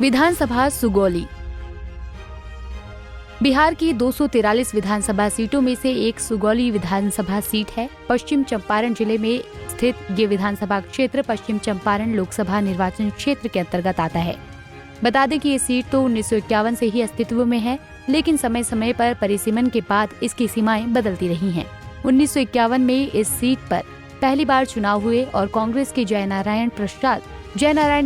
विधानसभा सुगौली। बिहार की 243 विधानसभा सीटों में से एक सुगौली विधानसभा सीट है। पश्चिम चंपारण जिले में स्थित ये विधानसभा क्षेत्र पश्चिम चंपारण लोकसभा निर्वाचन क्षेत्र के अंतर्गत आता है। बता दें कि ये सीट तो 1951 से ही अस्तित्व में है, लेकिन समय समय पर परिसीमन के बाद इसकी सीमाएं बदलती रही हैं। 1951 में इस सीट पर पहली बार चुनाव हुए और कांग्रेस के जयनारायण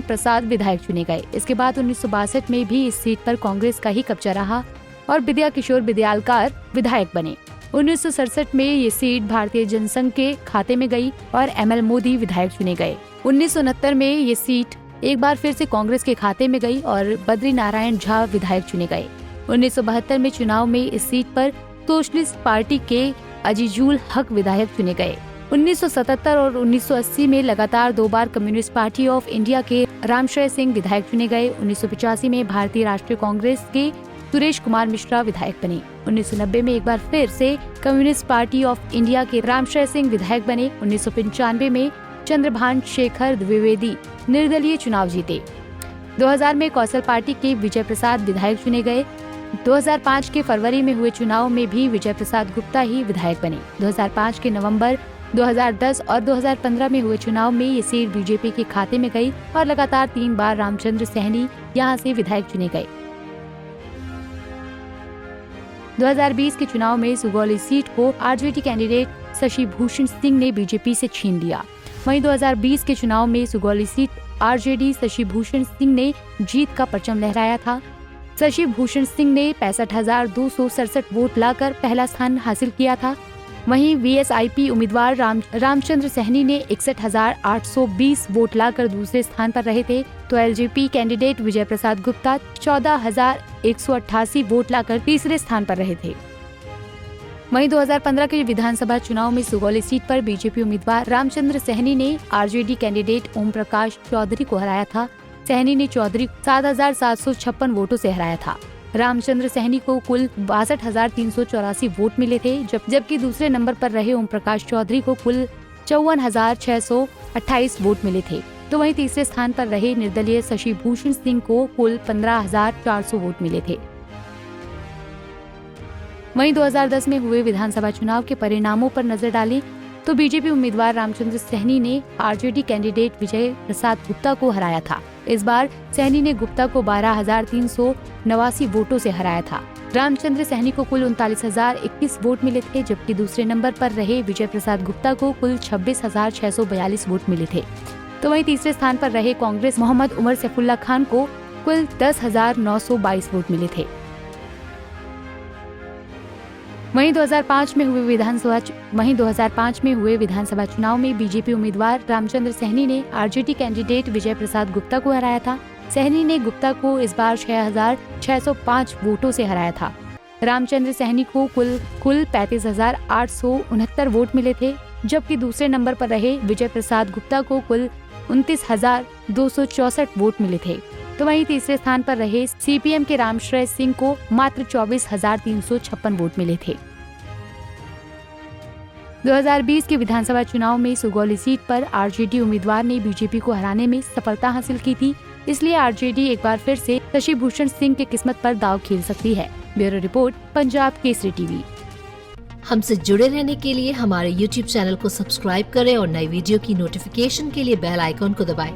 प्रसाद विधायक चुने गए। इसके बाद 1962 में भी इस सीट पर कांग्रेस का ही कब्जा रहा और विद्या किशोर बिदयालकर विधायक बने। 1967 में ये सीट भारतीय जनसंघ के खाते में गई और ML मोदी विधायक चुने गए। 1969 में ये सीट एक बार फिर से कांग्रेस के खाते में गई और बद्री नारायण झा विधायक चुने गए। 1972 में चुनाव में इस सीट पर सोशलिस्ट पार्टी के अजीजुल हक विधायक चुने गए। 1977 और 1980 में लगातार 2 बार कम्युनिस्ट पार्टी ऑफ इंडिया के रामशय सिंह विधायक चुने गए। 1985 में भारतीय राष्ट्रीय कांग्रेस के सुरेश कुमार मिश्रा विधायक बने। 1990 में एक बार फिर से कम्युनिस्ट पार्टी ऑफ इंडिया के रामशय सिंह विधायक बने। 1995 में चंद्रभान शेखर द्विवेदी निर्दलीय चुनाव जीते। 2000 में कौशल पार्टी के विजय प्रसाद विधायक चुने गए। 2005 के फरवरी में हुए चुनाव में भी विजय प्रसाद गुप्ता ही विधायक बने। 2005 के नवंबर, 2010 और 2015 में हुए चुनाव में ये सीट बीजेपी के खाते में गई और लगातार 3 बार रामचंद्र सैनी यहां से विधायक चुने गए। 2020 के चुनाव में सुगौली सीट को आरजेडी कैंडिडेट शशि भूषण सिंह ने बीजेपी से छीन लिया। वहीं 2020 के चुनाव में सुगौली सीट आरजेडी शशि भूषण सिंह ने जीत का परचम लहराया था। शशि भूषण सिंह ने 65,267 वोट लाकर पहला स्थान हासिल किया था। वहीं वीएसआईपी उम्मीदवार रामचंद्र सैनी ने 61,820 वोट लाकर दूसरे स्थान पर रहे थे, तो एलजेपी कैंडिडेट विजय प्रसाद गुप्ता 14,188 वोट लाकर तीसरे स्थान पर रहे थे। वहीं 2015 के विधानसभा चुनाव में सुगौली सीट पर बीजेपी उम्मीदवार रामचंद्र सैनी ने आरजेडी कैंडिडेट ओम प्रकाश चौधरी को हराया था। सैनी ने चौधरी 7,756 वोटों से हराया था। रामचंद्र सैनी को कुल 62,384 वोट मिले थे, जबकि दूसरे नंबर पर रहे ओम प्रकाश चौधरी को कुल 54,628 वोट मिले थे। तो वहीं तीसरे स्थान पर रहे निर्दलीय शशि भूषण सिंह को कुल 15,400 वोट मिले थे। वहीं 2010 में हुए विधानसभा चुनाव के परिणामों पर नजर डालें तो बीजेपी उम्मीदवार रामचंद्र सैनी ने आरजेडी कैंडिडेट विजय प्रसाद गुप्ता को हराया था। इस बार सैनी ने गुप्ता को 12,389 वोटों से हराया था। रामचंद्र सैनी को कुल 39,021 वोट मिले थे, जबकि दूसरे नंबर पर रहे विजय प्रसाद गुप्ता को कुल 26,642 वोट मिले थे। तो वहीं तीसरे स्थान पर रहे कांग्रेस मोहम्मद उमर सैफुल्ला खान को कुल 10,922 वोट मिले थे। वहीं 2005 में हुए विधानसभा चुनाव में बीजेपी उम्मीदवार रामचंद्र सैनी ने आरजेडी कैंडिडेट विजय प्रसाद गुप्ता को हराया था। सैनी ने गुप्ता को इस बार 6,605 वोटों से हराया था। रामचंद्र सैनी को कुल 35,869 वोट मिले थे, जबकि दूसरे नंबर पर रहे विजय प्रसाद गुप्ता को कुल 29,264 वोट मिले थे। तो वहीं तीसरे स्थान पर रहे सीपीएम के रामशय सिंह को मात्र 24,356 वोट मिले थे। 2020 के विधानसभा चुनाव में सुगौली सीट पर आरजेडी उम्मीदवार ने बीजेपी को हराने में सफलता हासिल की थी, इसलिए आरजेडी एक बार फिर से शशि भूषण सिंह की किस्मत पर दांव खेल सकती है। Bureau report, Punjab Kesari TV. हमसे जुड़े रहने के लिए हमारे YouTube चैनल को सब्सक्राइब करें और नई वीडियो की नोटिफिकेशन के लिए बेल आइकॉन को दबाएं।